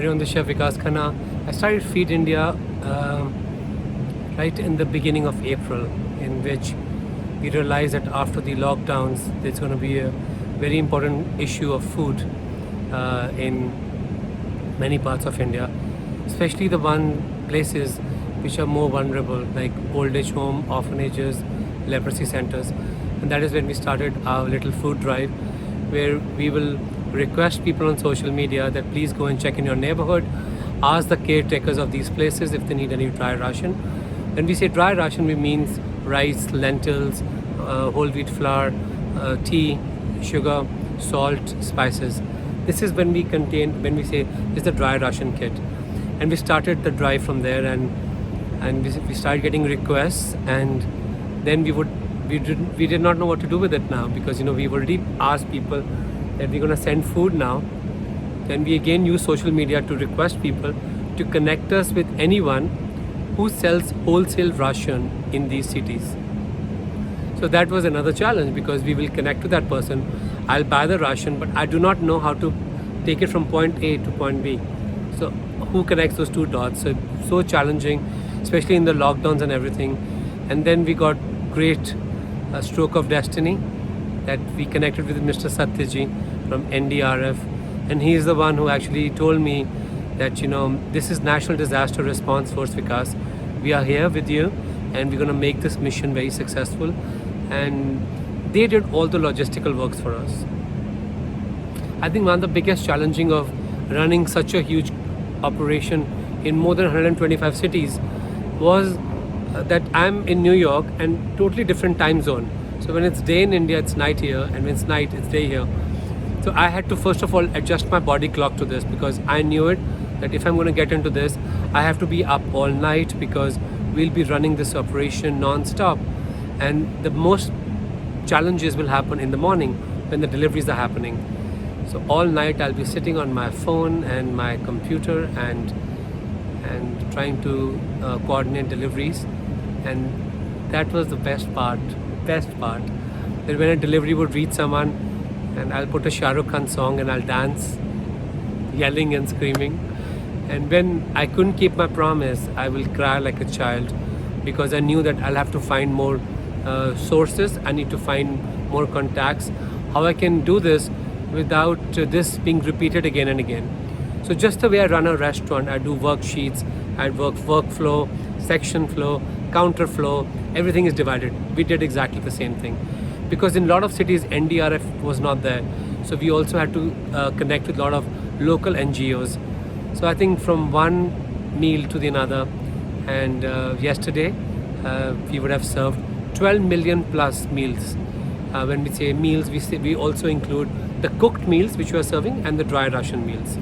I'm the chef Vikas Khanna. I started Feed India right in the beginning of April, in which we realized that after the lockdowns, there's going to be a very important issue of food in many parts of India, especially the one places which are more vulnerable, like old age home, orphanages, leprosy centers. And that is when we started our little food drive, where we will request people on social media that please go and check in your neighborhood, ask the caretakers of these places if they need any dry ration. When we say dry ration, we means rice, lentils, whole wheat flour, tea, sugar, salt, spices. This is when we say it's the dry ration kit. And we started the drive from there, and we started getting requests, and then we did not know what to do with it now, because we've already asked people that we're going to send food now. Then we again use social media to request people to connect us with anyone who sells wholesale ration in these cities. So that was another challenge, because we will connect to that person. I'll buy the ration, but I do not know how to take it from point A to point B. So who connects those two dots? So challenging, especially in the lockdowns and everything. And then we got great stroke of destiny that we connected with Mr. Satyaji from NDRF, and he is the one who actually told me that this is National Disaster Response Force, Vikas. We are here with you, and we're going to make this mission very successful. And they did all the logistical works for us. I think one of the biggest challenging of running such a huge operation in more than 125 cities was that I'm in New York and totally different time zone. So when it's day in India, it's night here, and when it's night, it's day here. So I had to first of all adjust my body clock to this, because I knew it that if I'm going to get into this, I have to be up all night, because we'll be running this operation non-stop. And the most challenges will happen in the morning when the deliveries are happening. So all night I'll be sitting on my phone and my computer and trying to coordinate deliveries. And that was the best part. That when a delivery would reach someone, and I'll put a Shah Rukh Khan song and I'll dance, yelling and screaming. And when I couldn't keep my promise, I will cry like a child, because I knew that I'll have to find more sources. I need to find more contacts. How I can do this without this being repeated again and again. So just the way I run a restaurant, I do worksheets, I work workflow, section flow, counter flow, everything is divided. We did exactly the same thing, because in a lot of cities NDRF was not there, so we also had to connect with a lot of local NGOs. So I think from one meal to the another, and yesterday we would have served 12 million plus meals. When we say meals, we also include the cooked meals which we are serving and the dry ration meals.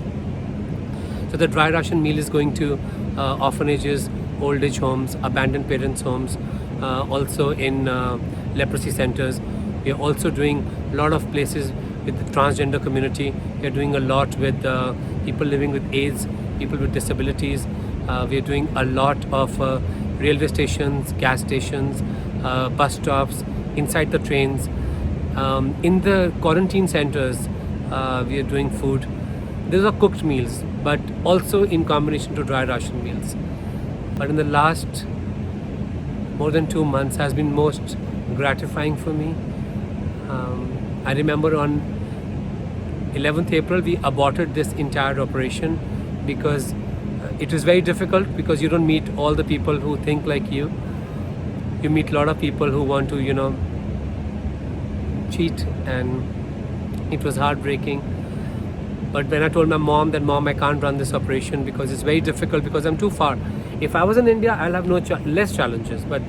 So the dry ration meal is going to orphanages, old age homes, abandoned parents' homes, also in leprosy centers. We are also doing a lot of places with the transgender community. We are doing a lot with people living with AIDS, people with disabilities. We are doing a lot of railway stations, gas stations, bus stops, inside the trains. In the quarantine centers, we are doing food. These are cooked meals, but also in combination to dry ration meals. But in the last more than 2 months has been most gratifying for me. I remember on 11th April we aborted this entire operation, because it was very difficult, because you don't meet all the people who think like you. You meet a lot of people who want to cheat, and it was heartbreaking. But when I told my mom that, Mom, I can't run this operation because it's very difficult, because I'm too far. If I was in India, I'll have less challenges, but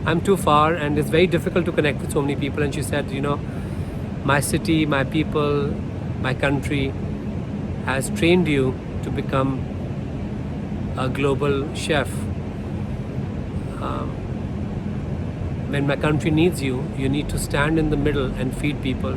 I'm too far and it's very difficult to connect with so many people. And she said, my city, my people, my country has trained you to become a global chef. When my country needs you, you need to stand in the middle and feed people.